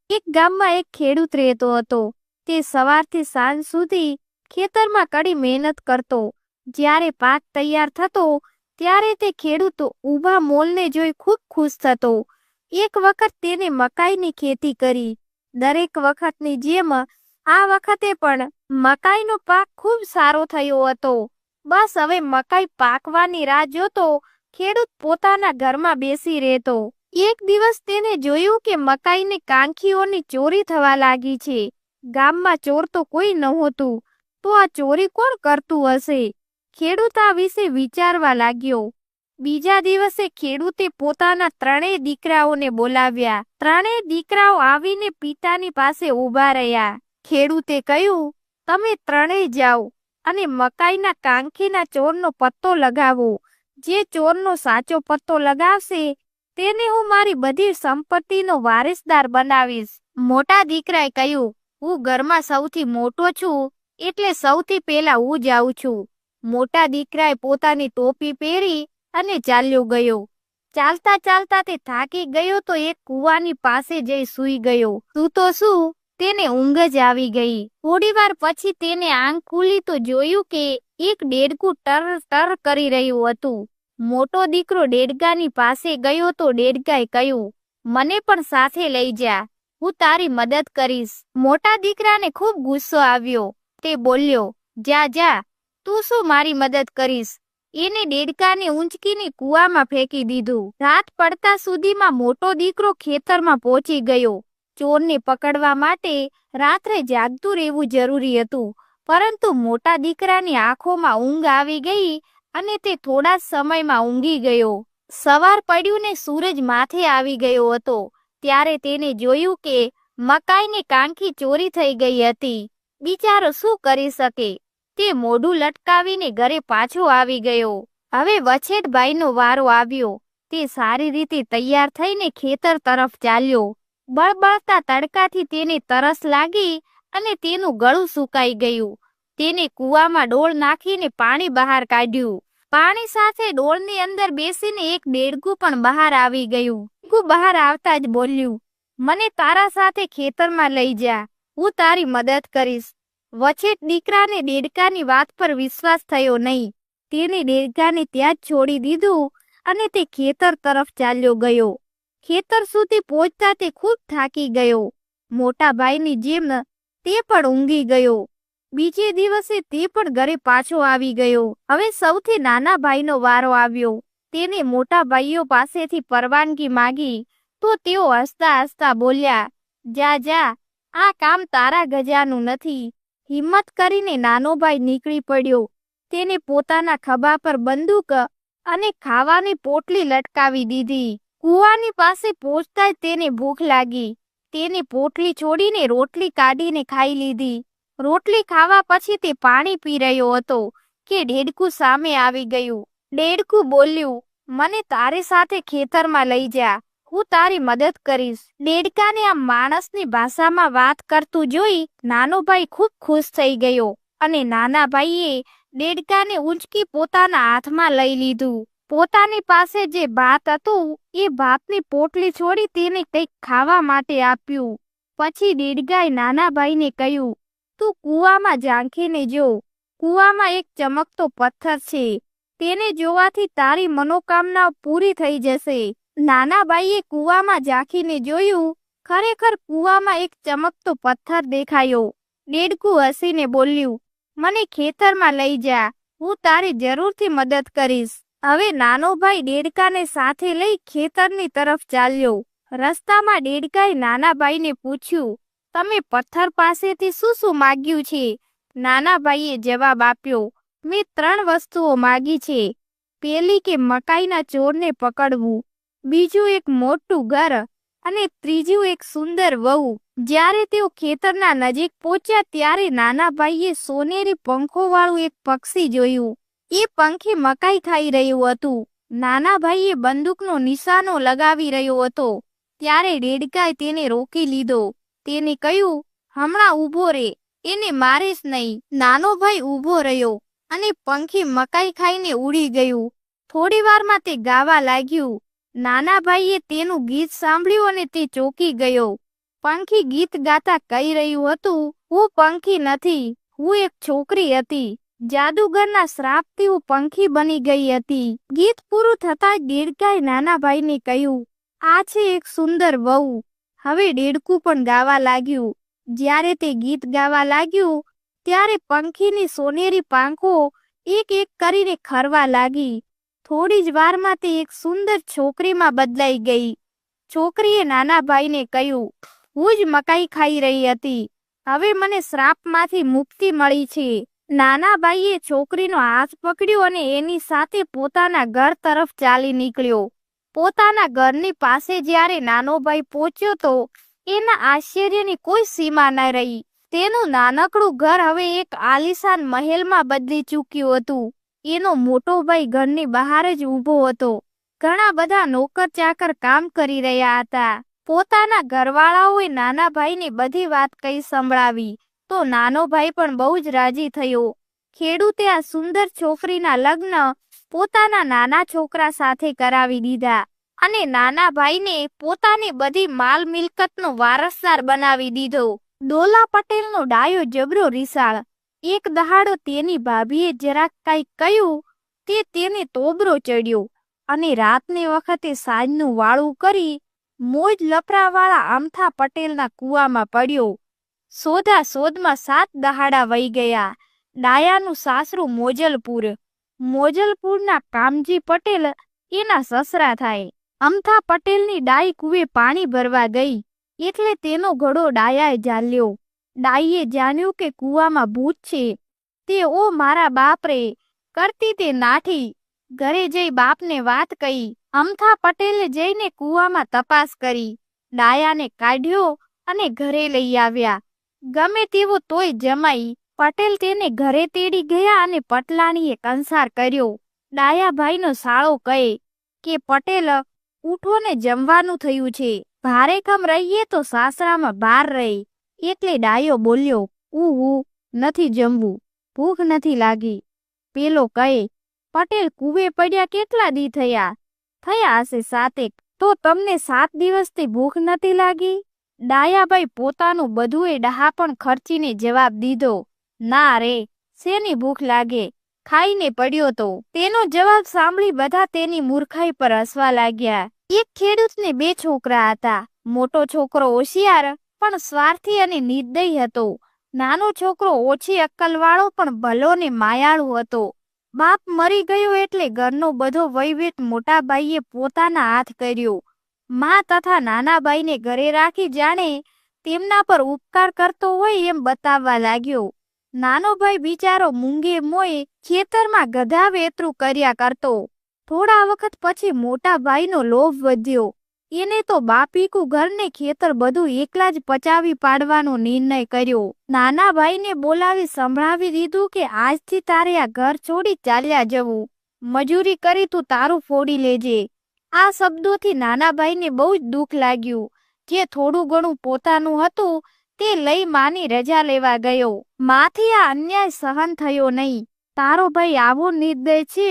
એક ગામમાં એક ખેડૂત રહેતો હતો. તે સવારથી સાંજ સુધી ખેતરમાં કડી મહેનત કરતો. જ્યારે પાક તૈયાર થતો ત્યારે તે ખેડૂત ઊભા મોલને જોઈ ખૂબ ખુશ થતો. એક વખત તેને મકાઈની ખેતી કરી. દરેક વખતની જેમ આ વખતે પણ મકાઈનો પાક ખૂબ સારો થયો હતો. બસ હવે મકાઈ પાકવાની રાહ જોતો ખેડૂત પોતાના ઘરમાં બેસી રહેતો. એક દિવસ તેને જોયું કે મકાઈની કાંખીઓની ચોરી થવા લાગી છે. ગામમાં ચોર તો કોઈ નહોતું, તો આ ચોરી કોણ કરતું હશે? ખેડૂત આ વિશે વિચારવા લાગ્યો. બીજા દિવસે ખેડૂતે પોતાના ત્રણેય દીકરાઓને બોલાવ્યા. ત્રણેય દીકરાઓ આવીને પિતાની પાસે ઊભા રહ્યા. ખેડૂતે કહ્યું, તમે ત્રણેય જાઓ અને મકાઈના કાંખીના ચોરનો પત્તો લગાવો. જે ચોરનો સાચો પત્તો લગાવશે તેને હું મારી બધી સંપત્તિનો વારિસદાર બનાવીશ. મોટા દીકરાએ કહ્યું, હું ઘરમાં સૌથી મોટો છું, એટલે સૌથી પહેલા હું જાઉં છું. મોટા દીકરાએ પોતાની ટોપી પહેરી અને ચાલ્યો ગયો. ચાલતા ચાલતા તે થાકી ગયો તો એક કૂવાની પાસે જઈ સૂઈ ગયો. સૂતો શું તેને ઊંઘ જ આવી ગઈ. થોડીવાર પછી તેને આંખ ખુલી તો જોયું કે એક દેડકું ટર ટર કરી રહ્યું હતું. મોટો દીકરો દેડકાની પાસે ગયો તો દેડકાએ કહ્યું, મને પણ સાથે લઈ જા, હું તારી મદદ કરીશ. મોટા દીકરાને ખૂબ ગુસ્સો આવ્યો. તે બોલ્યો, જા જા, તું શું મારી મદદ કરીશ? એને દેડકાને ઊંચકીને કૂવામાં ફેંકી દીધું. રાત પડતા સુધીમાં મોટો દીકરો ખેતરમાં પહોંચી ગયો. ચોરને પકડવા માટે રાત્રે જાગતું રહેવું જરૂરી હતું, પરંતુ મોટા દીકરાની આંખોમાં ઊંઘ આવી ગઈ અને તે થોડા જ સમયમાં ઊંઘી ગયો. સવાર પડ્યું ને સૂરજ માથે આવી ગયો હતો ત્યારે તેને જોયું કે મકાઈની કાંખી ચોરી થઈ ગઈ હતી. બિચારો શું કરી શકે? તે મોઢું લટકાવીને ઘરે પાછો આવી ગયો. હવે વછેટભાઈનો વારો આવ્યો. તે સારી રીતે તૈયાર થઈને ખેતર તરફ ચાલ્યો. બળબળતા તડકાથી તેને તરસ લાગી અને તેનું ગળું સુકાઈ ગયું. તેને કૂવામાં ડોળ નાખીને પાણી બહાર કાઢ્યું. પાણી સાથે ડોળની અંદર બેસીને એક દેડકું પણ બહાર આવી ગયું. દેડકું બહાર આવતા જ બોલ્યું, મને તારા સાથે ખેતરમાં લઈ જા, હું તારી મદદ કરીશ. વછેટ દીકરાને દેડકાની વાત પર વિશ્વાસ થયો નહીં. તેને દેડકાને ત્યાં જ છોડી દીધું અને તે ખેતર તરફ ચાલ્યો ગયો. ખેતર સુધી પહોંચતા તે ખૂબ થાકી ગયો. મોટા ભાઈની જેમ તે પણ ઊંઘી ગયો. બીજે દિવસે તે પણ ઘરે પાછો આવી ગયો. હવે સૌથી નાના ભાઈનો વારો આવ્યો. તેને મોટા ભાઈઓ પાસેથી પરવાનગી માંગી તો તેઓ હસતા હસતા બોલ્યા, જા જા, આ કામ તારા ગજાનું નથી. હિંમત કરીને નાનો ભાઈ નીકળી પડ્યો. તેને પોતાના ખભા પર બંદૂક અને ખાવાની પોટલી લટકાવી દીધી. કૂવાની પાસે પહોંચતા જ તેને ભૂખ લાગી. તેને પોટલી છોડીને રોટલી કાઢીને ખાઈ લીધી. રોટલી ખાવા પછી તે પાણી પી રહ્યો હતો કે દેડકું સામે આવી ગયું. દેડકું બોલ્યું, મને તારી સાથે ખેતરમાં લઈ જા, હું તારી મદદ કરીશ. દેડકાને આ માણસની ભાષામાં વાત કરતું જોઈ નાનો ભાઈ ખૂબ ખુશ થઈ ગયો અને નાના ભાઈએ દેડકાને ઊંચકી પોતાના હાથમાં લઈ લીધું. પોતાની પાસે જે ભાત હતું એ ભાતની પોટલી છોડી તેને કંઈક ખાવા માટે આપ્યું. પછી દેડકાએ નાના ભાઈને કહ્યું, તું કૂવામાં ઝાંખીને જો, કૂવામાં એક ચમકતો પથ્થર છે, તેને જોવાથી તારી મનોકામના પૂરી થઈ જશે. નાના ભાઈએ કૂવામાં ઝાંખીને જોયું. ખરેખર કૂવામાં એક ચમકતો પથ્થર દેખાયો. દેડકું હસીને બોલ્યું, મને ખેતરમાં લઈ જા, હું તારી જરૂરથી મદદ કરીશ. હવે નાનો ભાઈ દેડકાને સાથે લઈ ખેતરની તરફ ચાલ્યો. રસ્તામાં દેડકાએ નાના ભાઈને પૂછ્યું, તમે પથ્થર પાસેથી શું શું માગ્યું છે? નાના ભાઈએ જવાબ આપ્યો, મેં 3 વસ્તુઓ માગી છે. પહેલી કે મકાઈના ચોરને પકડવું, બીજું એક મોટું ઘર અને ત્રીજું એક સુંદર વહુ. જ્યારે તેઓ ખેતરના નજીક પહોંચ્યા ત્યારે નાના ભાઈએ સોનેરી પંખોવાળું એક પક્ષી જોયું. એ પંખી મકાઈ ખાઈ રહ્યું હતું. નાના ભાઈએ બંદૂકનો નિશાનો લગાવી રહ્યો હતો ત્યારે દેડકાએ તેને રોકી લીધો. તેને કહ્યું, હમણાં ઊભો રે, એને મારીશ નહીં. નાનો ભાઈ ઊભો રહ્યો અને પંખી મકાઈ ખાઈને ઉડી ગયું. થોડી વારમાં તે ગાવા લાગ્યું. નાના ભાઈએ તેનું ગીત સાંભળ્યું અને તે ચોંકી ગયો. પંખી ગીત ગાતા કહી રહ્યું હતું, હું પંખી નથી, હું એક છોકરી હતી. જાદુગરના શ્રાપથી હું પંખી બની ગઈ હતી. ગીત પૂરું થતાં દેડકાએ નાના ભાઈને કહ્યું, આ છે એક સુંદર વહુ. હવે દેડકું પણ ગાવા લાગ્યું. જ્યારે તે ગીત ગાવા લાગ્યું ત્યારે પંખીની સોનેરી પાંખો એક એક કરીને ખરવા લાગી. થોડી જ વારમાં તે એક સુંદર છોકરીમાં બદલાઈ ગઈ. છોકરીએ નાના ભાઈને કહ્યું, હું જ મકાઈ ખાઈ રહી હતી, હવે મને શ્રાપમાંથી મુક્તિ મળી છે. નાના ભાઈએ છોકરીનો હાથ પકડ્યો અને એની સાથે પોતાના ઘર તરફ ચાલી નીકળ્યો. પોતાના ઘરની પાસે જ્યારે નાનો ભાઈ પહોંચ્યો તો એના આશ્ચર્યની કોઈ સીમા ન રહી. તેનું નાનકડું ઘર હવે એક આલીશાન મહેલમાં બદલી ચૂક્યું હતું. એનો મોટો ભાઈ ઘરની બહાર જ ઊભો હતો. ઘણા બધા નોકર ચાકર કામ કરી રહ્યા હતા. પોતાના ઘરવાળાઓએ નાના ભાઈને બધી વાત કહી સંભળાવી તો નાનો ભાઈ પણ બહુ જ રાજી થયો. ખેડૂતે આ સુંદર છોકરીના લગ્ન પોતાના નાના છોકરા સાથે કરાવી દીધા અને નાના ભાઈને પોતાની બધી માલ મિલકતનો વારસદાર બનાવી દીધો. ડોલા પટેલનો ડાયો જબરો રિસાળ. એક દહાડો તેની ભાભીએ જરાક કાંઈ કહ્યું તે તેને તોબરો ચડ્યો અને રાતને વખતે સાંજનું વાળું કરી મોજ લપરાવાળા અમથા પટેલના કૂવામાં પડ્યો. સોધા શોધમાં 7 દહાડા વહી ગયા. ડાયાનું સાસરું મોજલપુર. મોજલપુરના કામજી પટેલ એના સસરા થાય. અમથા પટેલની ડાઈ કૂવે પાણી ભરવા ગઈ એટલે તેનો ઘડો ડાયાએ ઝાલ્યો. ડાઈએ જાણ્યું કે કૂવામાં ભૂત છે. તે ઓ મારા બાપ રે કરતી તે નાઠી. ઘરે જઈ બાપને વાત કહી. અમથા પટેલે જઈને કૂવામાં તપાસ કરી. ડાયાને કાઢ્યો અને ઘરે લઈ આવ્યા. ગમે તેવો તોય જમાઈ. પટેલ તેને ઘરે તેડી ગયા અને પટલાણીએ કંસાર કર્યો. ડાયાભાઈનો સાળો કહે કે પટેલ ઉઠો ને જમવાનું થયું છે. ભારેખમ રહીએ તો સાસરામાં બહાર રહી. એટલે ડાયો બોલ્યો, નથી જમવું, ભૂખ નથી લાગી. પેલો કહે, પટેલ કૂવે પડ્યા કેટલા દી થયા? થયા હશે 7 તો તમને 7 દિવસથી ભૂખ નથી લાગી? ડાયાભાઈ પોતાનું બધું ડહાપણ ખર્ચીને જવાબ દીધો, ના રે, શેની ભૂખ લાગે, ખાઈને પડ્યો તો. તેનો જવાબ સાંભળી બધા તેની મૂર્ખાઈ પર હસવા લાગ્યા. એક ખેડૂતને 2 છોકરા હતા. મોટો છોકરો હોશિયાર પણ સ્વાર્થી અને નિર્દયી હતો. નાનો છોકરો ઓછી અક્કલવાળો પણ ભલો ને માયાળુ હતો. બાપ મરી ગયો એટલે ઘરનો બધો વહીવટ મોટા ભાઈએ પોતાના હાથ કર્યો. મા તથા નાના ભાઈને ઘરે રાખી જાણે તેમના પર ઉપકાર કરતો હોય એમ બતાવવા લાગ્યો. નાનો ભાઈ બિચારો મૂંગે મોએ ખેતરમાં ગધા વેતરું કર્યા કરતો. થોડા વખત પછી મોટા ભાઈનો લોભ વધ્યો. એને તો બાપીકું ઘરને ખેતર બધું એકલા જ પચાવી પાડવાનો નિર્ણય કર્યો. નાના ભાઈને બોલાવી સંભળાવી દીધું કે આજથી તારે આ ઘર છોડી ચાલ્યા જવું. મજૂરી કરી તું તારું ફોડી લેજે. આ શબ્દોથી નાના ભાઈને બહુ જ દુઃખ લાગ્યું. જે થોડું ઘણું પોતાનું હતું તે લઈ માની રજા લેવા ગયો. માથી આ અન્યાય સહન થયો નહીં. તારો ભાઈ આવો નિર્દય છે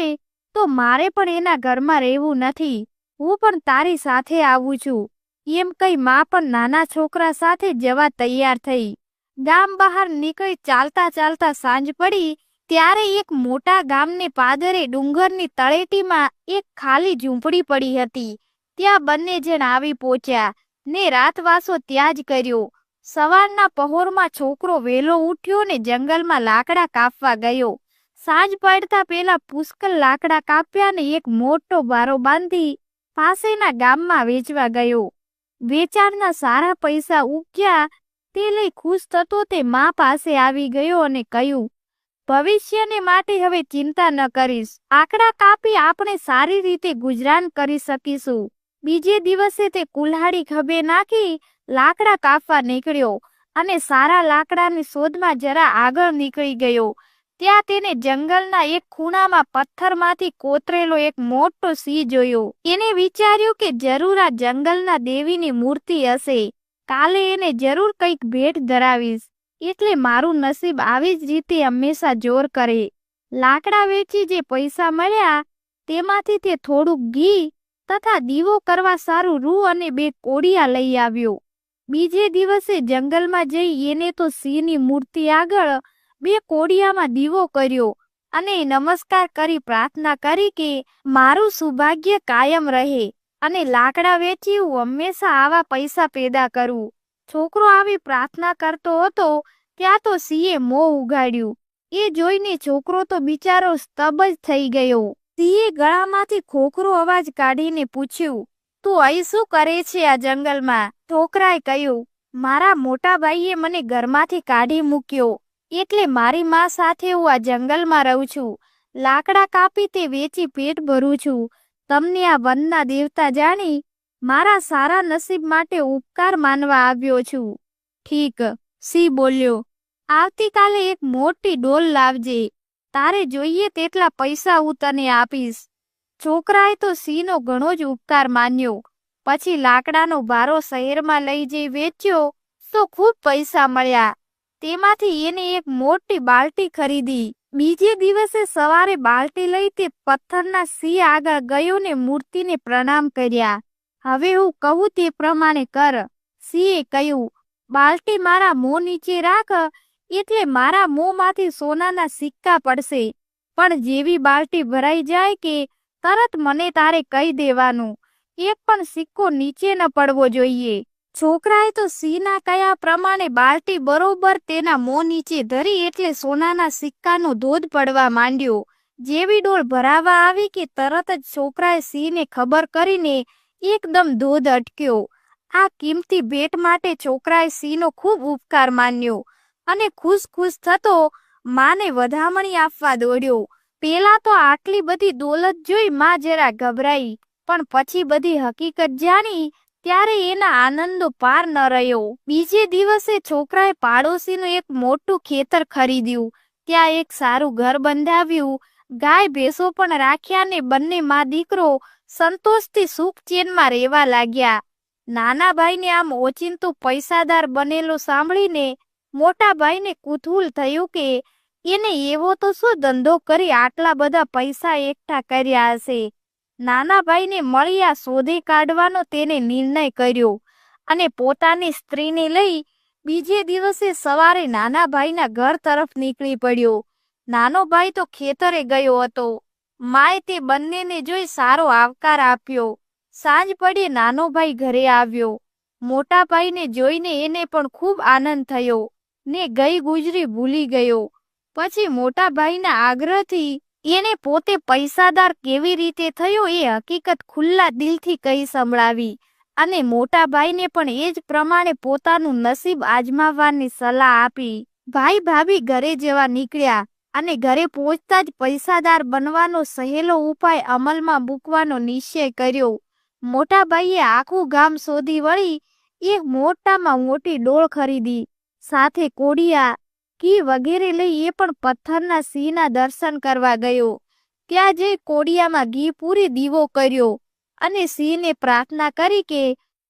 તો મારે પણ એના ઘરમાં રહેવું નથી. હું પણ તારી સાથે આવું છું. એમ કહી મા પણ નાના છોકરા સાથે જવા તૈયાર થઈ. ગામ બહાર નીકળી ચાલતા ચાલતા સાંજ પડી ત્યારે એક મોટા ગામને પાદરે ડુંગરની તળેટીમાં એક ખાલી ઝૂંપડી પડી હતી. ત્યાં બંને જણ આવી પહોંચ્યા ને રાતવાસો ત્યાં જ કર્યો. સવારના પહોરમાં છોકરો વહેલો ઉઠ્યો ને જંગલમાં લાકડા કાપવા ગયો. સાંજ પડતા પેલા પુષ્કળ લાકડા કાપ્યા ને એક મોટો બારો બાંધી પાસેના ગામમાં વેચવા ગયો. વેચાણના સારા પૈસા ઉગ્યા તે લઈ ખુશ થતો તે મા પાસે આવી ગયો અને કહ્યું, ભવિષ્યને માટે હવે ચિંતા ન કરીશ. આકડા કાપી આપણે સારી રીતે ગુજરાન કરી શકીશું. બીજે દિવસે તે કુલ્હાડી ખભે નાખી લાકડા કાપવા નીકળ્યો અને સારા લાકડાની શોધમાં જરા આગળ નીકળી ગયો. ત્યાં તેને જંગલના એક ખૂણામાં પથ્થરમાંથી કોતરેલો એક મોટો સિંહ જોયો. એને વિચાર્યું કે જરૂર આ જંગલના દેવીની મૂર્તિ હશે. કાલે એને જરૂર કંઈક ભેટ ધરાવીશ. એટલે મારું નસીબ આવી જ રીતે હંમેશા જોર કરે. લાકડા વેચી જે પૈસા મળ્યા તેમાંથી તે થોડુંક ઘી તથા દીવો કરવા સારું રૂ અને 2 કોડિયા લઈ આવ્યો. બીજે દિવસે જંગલમાં જઈ એને તો સિંહની મૂર્તિ આગળ 2 કોડિયામાં દીવો કર્યો અને નમસ્કાર કરી પ્રાર્થના કરી કે મારું સૌભાગ્ય કાયમ રહે અને લાકડા વેચી હું હંમેશા આવા પૈસા પેદા કરું. છોકરો આવી પ્રાર્થના કરતો હતો ત્યાં તો સિંહે મોં ઉગાડ્યું. એ જોઈને છોકરો તો બિચારો સ્તબ્ધ જ થઈ ગયો. સિંહે ગળામાંથી ખોખરો અવાજ કાઢીને પૂછ્યું, તું અહીં શું કરે છે આ જંગલમાં? છોકરાએ કહ્યું, મારા મોટા ભાઈએ મને ઘરમાંથી કાઢી મૂક્યો એટલે મારી માં સાથે હું આ જંગલમાં રહું છું. લાકડા કાપી તે વેચી પેટ ભરું છું. તમને આ વનના દેવતા જાણી મારા સારા નસીબ માટે ઉપકાર માનવા આવ્યો છું. ઠીક, સિંહ બોલ્યો, આવતીકાલે એક મોટી ડોલ લાવજે. તારે જોઈએ તેટલા પૈસા હું તને આપીશ. છોકરાએ તો સિંહનો ઘણો જ ઉપકાર માન્યો. પછી લાકડાનો ભારો શહેરમાં લઈ જઈ વેચ્યો તો ખૂબ પૈસા મળ્યા. તેમાંથી એને એક મોટી બાલટી ખરીદી. બીજે દિવસે સવારે બાલટી લઈ તે પથ્થરના સિંહ આગળ ગયો ને મૂર્તિને પ્રણામ કર્યા. હવે હું કહું તે પ્રમાણે કર. સિંહે કહ્યું, બાલટી મારા મોં નીચે રાખ એટલે મારા મોંમાંથી સોનાના સિક્કા પડશે. પણ જેવી બાલટી ભરાઈ જાય કે તરત મને તારે કહી દેવાનું. એક પણ સિક્કો નીચે ન પડવો જોઈએ. છોકરાએ તો સિંહના કયા પ્રમાણે બાલટી બરોબર તેના મોં નીચે ધરી એટલે સોનાના સિક્કાનો ધોધ પડવા માંડ્યો. જેવી ડોલ ભરાવા આવી કે તરત જ છોકરાએ સિંહને ખબર કરીને એકદમ ધોધ અટક્યો. આ કિંમતી ભેટ માટે છોકરાએ સિંહનો ખૂબ ઉપકાર માન્યો અને ખુશ થતો માને વધામણી આપવા દોડ્યો. પેલા તો આટલી બધી દોલત જોઈ માં જરા ગભરાઈ, પણ પછી બધી હકીકત જાણી ત્યારે એના આનંદનો પાર ન રહ્યો. બીજે દિવસે છોકરાએ પાડોશીનું એક મોટું ખેતર ખરીદ્યું. ત્યાં એક સારું ઘર બંધાવ્યું, ગાય ભેંસો પણ રાખ્યા ને બંને માં દીકરો સંતોષથી સુખ ચેનમાં રહેવા લાગ્યા. નાના ભાઈને આમ ઓચિંતું પૈસાદાર બનેલો સાંભળીને મોટા ભાઈને કુતૂહલ થયું કે એને એવો તો શું ધંધો કરી આટલા બધા પૈસા એકઠા કર્યા હશે. નાના ભાઈને મળી આ શોધી કાઢવાનો તેને નિર્ણય કર્યો અને પોતાની સ્ત્રીને લઈ બીજે દિવસે સવારે નાના ભાઈના ઘર તરફ નીકળી પડ્યો. નાનો ભાઈ તો ખેતરે ગયો હતો. માએ તે બંનેને જોઈ સારો આવકાર આપ્યો. સાંજ પડે નાનો ભાઈ ઘરે આવ્યો. મોટા ભાઈને જોઈને એને પણ ખૂબ આનંદ થયો ને ગઈ ગુજરી ભૂલી ગયો. પછી મોટા ભાઈના આગ્રહથી એને પોતે પૈસાદાર કેવી રીતે થયો એ હકીકત ખુલ્લા દિલથી કહી સંભળાવી અને મોટા ભાઈને પણ એ જ પ્રમાણે પોતાનું નસીબ આજમાવવાની સલાહ આપી. ભાઈ ભાભી ઘરે જવા નીકળ્યા અને ઘરે પહોંચતા જ પૈસાદાર બનવાનો સહેલો ઉપાય અમલમાં મૂકવાનો નિશ્ચય કર્યો. મોટા ભાઈએ આખું ગામ શોધી વળી એક મોટામાં મોટી ડોળ ખરીદી. સાથે કોડિયા, ઘી વગેરે લઈ એ પણ પથ્થરના સિંહના દર્શન કરવા ગયો. ત્યાં જઈ કોડિયામાં ઘી પૂરી દીવો કર્યો અને સિંહને પ્રાર્થના કરી કે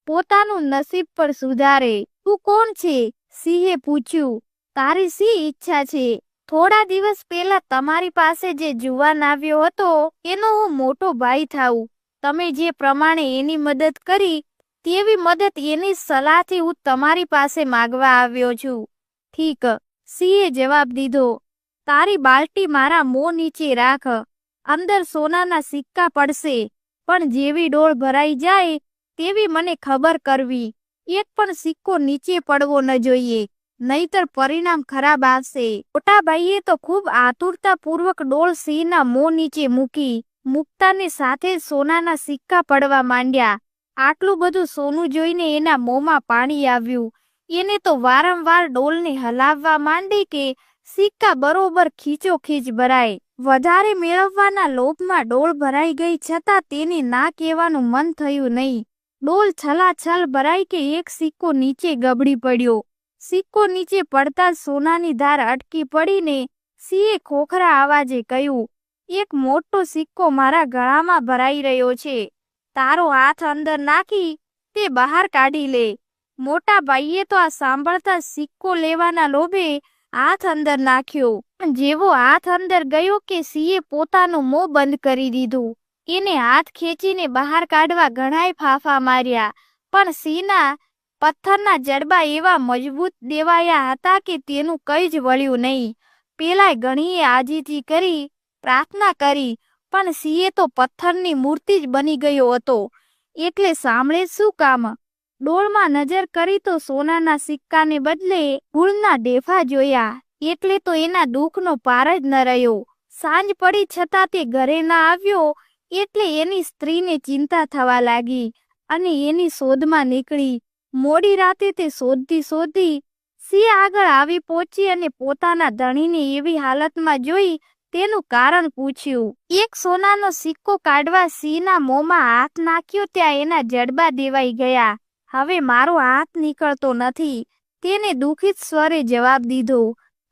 પોતાનું નસીબ પર સુધારે. તું કોણ છે? સિંહે પૂછ્યું. તારી શી ઈચ્છા છે? થોડા દિવસ પહેલા તમારી પાસે જે જુવાન આવ્યો હતો એનો હું મોટો ભાઈ થાઉં. તમે જે પ્રમાણે એની મદદ કરી તેવી મદદ એની સલાહથી હું તમારી પાસે માગવા આવ્યો છું. ઠીક, સિંહે જવાબ દીધો. તારી બાલટી મારા મોં નીચે રાખ. અંદર સોનાના સિક્કા પડશે, પણ જેવી ડોળ ભરાઈ જાય તેવી મને ખબર કરવી. એક પણ સિક્કો નીચે પડવો ન જોઈએ, નહીતર પરિણામ ખરાબ આવશે. મોટા ભાઈએ તો ખૂબ આતુરતાપૂર્વક ડોળ સિંહના મોં નીચે મૂકી. મૂકતાની સાથે સોનાના સિક્કા પડવા માંડ્યા. આટલું બધું સોનું જોઈને એના મોંમાં પાણી આવ્યું. એને તો વારંવાર ડોલને હલાવવા માંડી કે સિક્કા બરોબર ખીચોખીચ ભરાય. વધારે મેળવવાના લોભમાં ડોલ ભરાઈ ગઈ છતાં તેને ના કહેવાનું મન થયું નહીં. ડોલ છલાછલ ભરાઈ કે એક સિક્કો નીચે ગબડી પડ્યો. સિક્કો નીચે પડતા સોનાની ધાર અટકી પડીને સિંહે ખોખરા અવાજે કહ્યું, એક મોટો સિક્કો મારા ગળામાં ભરાઈ રહ્યો છે. તારો હાથ અંદર નાખી તે બહાર કાઢી લે. મોટા ભાઈએ તો આ સાંભળતા સિક્કો લેવાના લોભે હાથ અંદર નાખ્યો. જેવો હાથ અંદર ગયો કે સિંહે પોતાનું મોં બંધ કરી દીધું. એને હાથ ખેંચીને બહાર કાઢવા ઘણાય ફાફા માર્યા, પણ સિંહના પથ્થરના જડબા એવા મજબૂત દેવાયા હતા કે તેનું કંઈ જ વળ્યું નહીં. પેલાય ગણીએ આજીજી કરી, પ્રાર્થના કરી, પણ સિંહે તો પથ્થરની મૂર્તિ જ બની ગયો હતો. એટલે સાંભળે શું કામ? ડોળમાં નજર કરી તો સોનાના સિક્કાને બદલે ગુળના ડેફા જોયા. એટલે તો એના દુઃખનો પાર જ ન રહ્યો. સાંજ પડી છતાં તે ઘરે ના આવ્યો એટલે એની સ્ત્રીને ચિંતા થવા લાગી અને એની શોધમાં નીકળી. મોડી રાતે તે શોધતી સિંહ આગળ આવી પહોંચી અને પોતાના ધણીને એવી હાલતમાં જોઈ તેનું કારણ પૂછ્યું. એક સોનાનો સિક્કો કાઢવા સિંહના મોંમાં હાથ નાખ્યો ત્યાં એના જડબા દેવાઈ ગયા. હવે મારો હાથ નીકળતો નથી, તેને દુઃખિત સ્વરે જવાબ દીધો.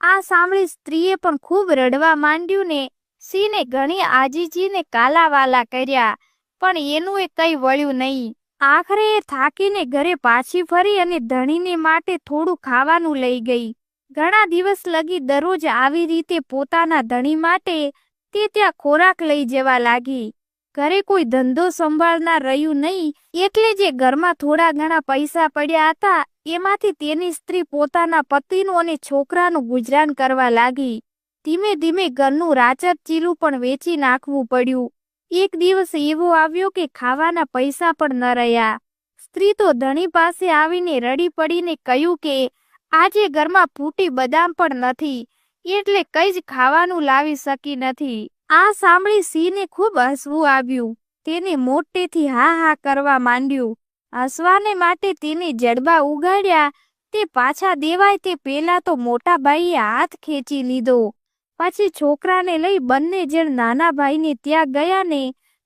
આ સાંભળી સ્ત્રીએ પણ ખૂબ રડવા માંડ્યું ને સિંહને ઘણી આજીજીને કાલાવાલા કર્યા, પણ એનું એ કંઈ વળ્યું નહીં. આખરે એ થાકીને ઘરે પાછી ફરી અને ધણીને માટે થોડું ખાવાનું લઈ ગઈ. ઘણા દિવસ લગી દરરોજ આવી રીતે પોતાના ધણી માટે તે ત્યાં ખોરાક લઈ જવા લાગી. ઘરે કોઈ ધંધો સંભાળનાર રહ્યું નહીં એટલે જે ઘરમાં થોડા ઘણા પૈસા પડ્યા હતા એમાંથી તેની સ્ત્રી પોતાના પતિનું અને છોકરાનું ગુજરાન કરવા લાગી. ધીમે ધીમે ઘરનું રાચર ચીલું પણ વેચી નાખવું પડ્યું. એક દિવસ એવો આવ્યો કે ખાવાના પૈસા પણ ન રહ્યા. સ્ત્રી તો ધણી પાસે આવીને રડી પડીને કહ્યું કે આજે ઘરમાં ફૂટી બદામ પણ નથી, એટલે કંઈ જ ખાવાનું લાવી શકી નથી. આ સાંભળી સિંહને ખૂબ હસવું આવ્યું. તેને મોટેથી હા હા કરવા માંડ્યું. હસવાને માટે તેને જડબા ઉગાડ્યા. તે પાછા દેવાય તે પહેલા તો મોટા ભાઈએ હાથ ખેંચી લીધો. પછી છોકરાને લઈ બંને જણ નાના ભાઈને ત્યાં ગયા ને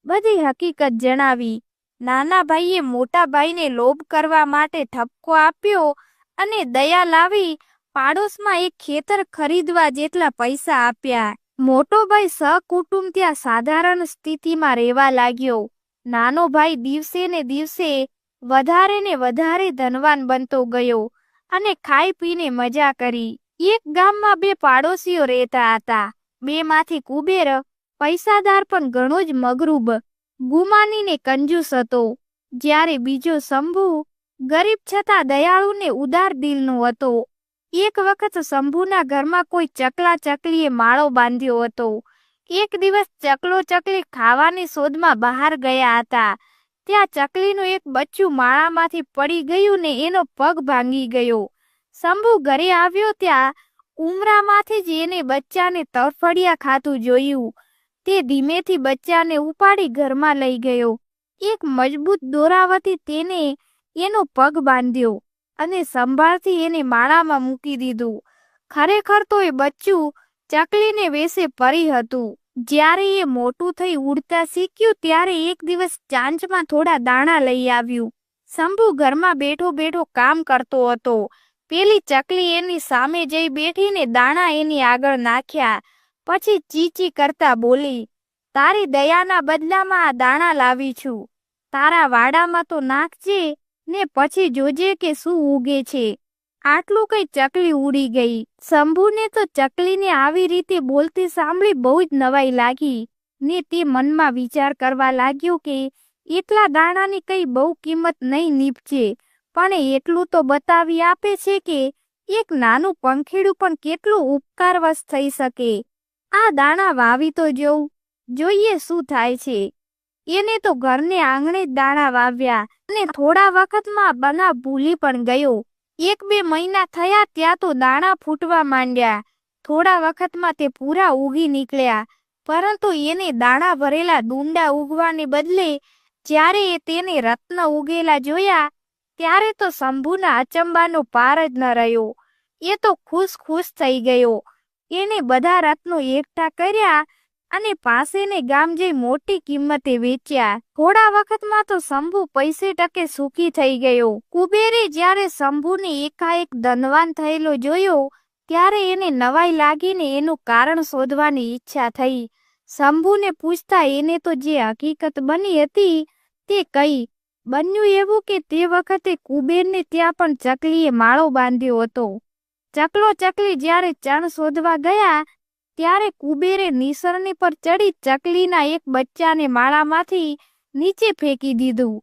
બધી હકીકત જણાવી. નાના ભાઈએ મોટા ભાઈને લોભ કરવા માટે ઠપકો આપ્યો અને દયા લાવી પાડોશમાં એક ખેતર ખરીદવા જેટલા પૈસા આપ્યા. મોટો ભાઈ સહકુટુંબ ત્યાં સાધારણ સ્થિતિમાં રહેવા લાગ્યો. નાનો ભાઈ દિવસે ને દિવસે વધારે ને વધારે ધનવાન બનતો ગયો અને ખાઈ પીને મજા કરી. એક ગામમાં બે પાડોશીઓ રહેતા હતા. બેમાંથી કુબેર પૈસાદાર પણ ઘણો જ મગરૂબ, ગુમાની ને કંજૂસ હતો, જ્યારે બીજો શંભુ ગરીબ છતાં દયાળુ ને ઉદાર દિલનો હતો. એક વખત શંભુના ઘરમાં કોઈ ચકલા ચકલીએ માળો બાંધ્યો હતો. એક દિવસ ચકલો ચકલી ખાવાની શોધમાં બહાર ગયા હતા. ત્યાં ચકલીનું એક બચ્ચું માળામાંથી પડી ગયું ને એનો પગ ભાંગી ગયો. શંભુ ઘરે આવ્યો ત્યાં ઉમરામાંથી જ એને બચ્ચાને તરફડિયા ખાતું જોયું. તે ધીમેથી બચ્ચાને ઉપાડી ઘરમાં લઈ ગયો. એક મજબૂત દોરાવતી તેને એનો પગ બાંધ્યો અને સંભાળથી એને માળામાં મૂકી દીધું. ખરેખર તો એ બચ્ચું ચકલીને વેશે પરી હતું. જ્યારે એ મોટું થઈ ઉડતા શીખ્યું ત્યારે એક દિવસ ચાંચમાં થોડા દાણા લઈ આવ્યું. શંભુ ઘરમાં બેઠો બેઠો કામ કરતો હતો. પેલી ચકલી એની સામે જઈ બેઠીને દાણા એની આગળ નાખ્યા. પછી ચીચી કરતા બોલી, તારી દયાના બદલામાં આ દાણા લાવી છું. તારા વાડામાં તો નાખજે ને પછી જોજે કે શું ઉગે છે. આટલું કઈ ચકલી ઉડી ગઈ. શંભુને તો ચકલીને આવી રીતે બોલતી સાંભળી બહુ જ નવાઈ લાગી ને તે મનમાં વિચાર કરવા લાગ્યો કે એટલા દાણાની કઈ બહુ કિંમત નહીં નીપજે, પણ એટલું તો બતાવી આપે છે કે એક નાનું પંખીડું પણ કેટલું ઉપકારવશ થઈ શકે. આ દાણા વાવી તો જોઉં, જોઈએ શું થાય છે. એને તો ઘરને આંગણે જ દાણા વાવ્યા અને થોડા વખતમાં બનાવ ભૂલી પણ ગયો. 1-2 મહિના થયા ત્યાં તો દાણા ફૂટવા માંડ્યા. થોડા વખતમાં તે પૂરા ઉગી નીકળ્યા, પરંતુ એને દાણા ભરેલા ડુંડા ઉગવાને બદલે જ્યારે એ તેને રત્ન ઉગેલા જોયા ત્યારે તો શંભુના અચંબાનો પાર જ ન રહ્યો. એ તો ખુશ થઈ ગયો. એને બધા રત્નો એકઠા કર્યા અને પાસેને ગામ જઈ મોટી કિંમતે વેચ્યા. થોડા વખતમાં તો શંભુ પૈસે ટકે સુખી થઈ ગયો. કુબેરે જ્યારે શંભુને એકાએક ધનવાન થયેલો જોયો ત્યારે એને નવાઈ લાગીને એનું કારણ શોધવાની ઈચ્છા થઈ. શંભુને પૂછતા એને તો જે હકીકત બની હતી તે કહી. બન્યું એવું કે તે વખતે કુબેરને ત્યાં પણ ચકલીએ માળો બાંધ્યો હતો. ચકલો ચકલી જ્યારે ચણ શોધવા ગયા ત્યારે કુબેરે નિસરણી પર ચડી ચકલીના એક બચ્ચાને માળામાંથી નીચે ફેંકી દીધું.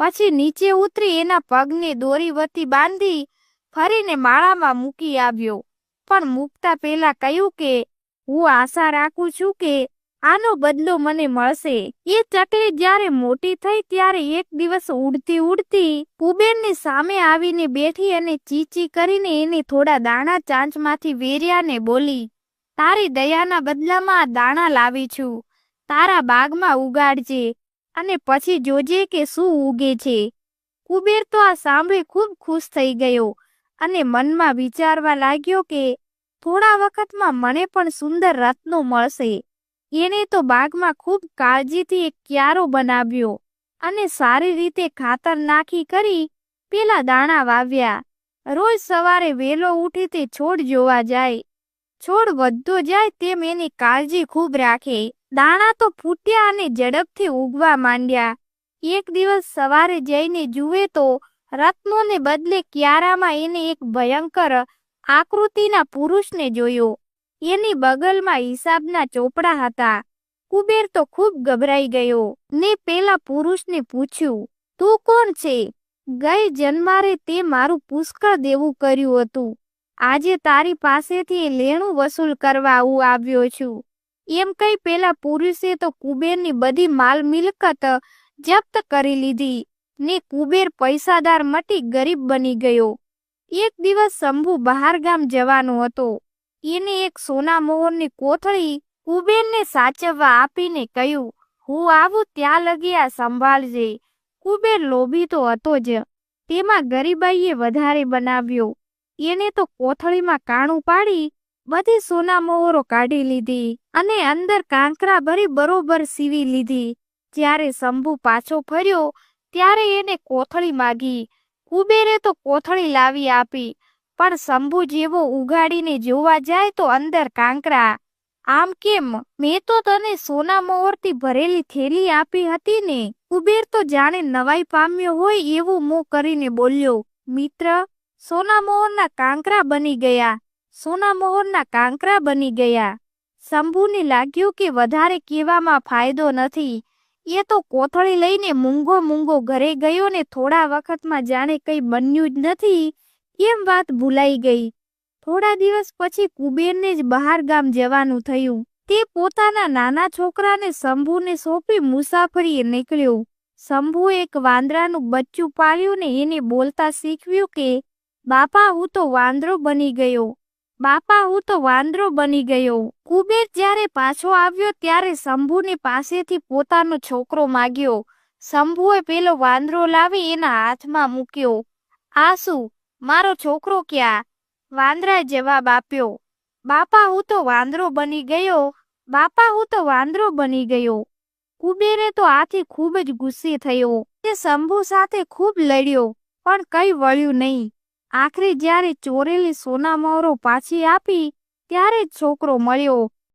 પછી નીચે ઉતરી એના પગને દોરી વતી બાંધી ફરીને માળામાં મૂકી આવ્યો. પણ મૂકતા પહેલા કહ્યું કે હું આશા રાખું છું કે આનો બદલો મને મળશે. એ ચકલી જ્યારે મોટી થઈ ત્યારે એક દિવસ ઉડતી ઉડતી કુબેરની સામે આવીને બેઠી અને ચીચી કરીને એને થોડા દાણા ચાંચમાંથી વેર્યા ને બોલી, તારી દયાના બદલામાં આ દાણા લાવી છું. તારા બાગમાં ઉગાડજે અને પછી જોજે કે શું ઉગે છે. કુબેર તો આ સાંભળી ખૂબ ખુશ થઈ ગયો અને મનમાં વિચારવા લાગ્યો કે થોડા વખતમાં મને પણ સુંદર રત્નો મળશે. એણે તો બાગમાં ખૂબ કાળજીથી એક ક્યારો બનાવ્યો અને સારી રીતે ખાતર નાખી કરી પેલા દાણા વાવ્યા. રોજ સવારે વહેલો ઉઠી તે છોડ જોવા જાય. છોડ વધતો જાય તેમ એની કાળજી ખૂબ રાખે. દાણા તો ફૂટ્યા અને ઝડપથી ઉગવા માંડ્યા. એક દિવસ સવારે જઈને જુએ તો રત્નોને બદલે ક્યારામાં એને એક ભયંકર આકૃતિના પુરુષને જોયો. એની બગલમાં હિસાબના ચોપડા હતા. કુબેર તો ખૂબ ગભરાઈ ગયો ને પેલા પુરુષને પૂછ્યું, તું કોણ છે? ગઈ જન્મારે તે મારું પુષ્કળ દેવું કર્યું હતું. આજે તારી પાસેથી લેણું વસૂલ કરવા હું આવ્યો છું. એમ કઈ પેલા પુરુષે તો કુબેરની બધી માલ મિલકત જપ્ત કરી લીધી ને કુબેર પૈસાદાર મટી ગરીબ બની ગયો. એક દિવસ શંભુ બહાર ગામ જવાનો હતો. એને એક સોના મોહરની કોથળી કુબેરને સાચવવા આપીને કહ્યું, હું આવું ત્યાં લગી આ સંભાળજે. કુબેર લોભી તો હતો જ, તેમાં ગરીબાઈએ વધારે બનાવ્યો. એને તો કોથળીમાં કાણું પાડી બધી સોના મોહરો કાઢી લીધી અને અંદર કાંકરા ભરી બરોબર સીવી લીધી. જ્યારે શંભુ પાછો ફર્યો ત્યારે એને કોથળી માગી. કુબેરે તો કોથળી લાવી આપી, પણ શંભુ જેવો ઉગાડીને જોવા જાય તો અંદર કાંકરા. આમ કેમ? મેં તો તને સોના મોહરથી ભરેલી થેલી આપી હતી ને. કુબેર તો જાણે નવાઈ પામ્યો હોય એવું મોં કરીને બોલ્યો, મિત્ર, સોના મોહરના કાંકરા બની ગયા. સોના મોહરના કાંકરા બની ગયા. શંભુને લાગ્યું કે વધારે કહેવામાં ફાયદો નથી. એ તો કોથળી લઈને મૂંગો ઘરે ગયો ને થોડા વખતમાં જાણે કંઈ બન્યું જ નથી એમ વાત ભૂલાઈ ગઈ. થોડા દિવસ પછી કુબેરને જ બહાર ગામ જવાનું થયું. તે પોતાના નાના છોકરાને શંભુને સોંપી મુસાફરીએ નીકળ્યો. શંભુએ એક વાંદરાનું બચ્ચું પાળ્યું ને એને બોલતા શીખવ્યું કે બાપા હું તો વાંદરો બની ગયો. બાપા હું તો વાંદરો બની ગયો. કુબેર જ્યારે પાછો આવ્યો ત્યારે શંભુને પાસેથી પોતાનો છોકરો માગ્યો. શંભુએ પેલો વાંદરો લાવી એના હાથમાં મૂક્યો. આ શું? મારો છોકરો ક્યાં? વાંદરાએ જવાબ આપ્યો, બાપા હું તો વાંદરો બની ગયો. બાપા હું તો વાંદરો બની ગયો. કુબેરે તો આથી ખૂબ જ ગુસ્સે થયો. તે શંભુ સાથે ખૂબ લડ્યો પણ કંઈ વળ્યું નહીં. આખરે જ્યારે ચોરેલી સોના મોહરો પાછી આપી ત્યારે જ છોકરો મળ્યો.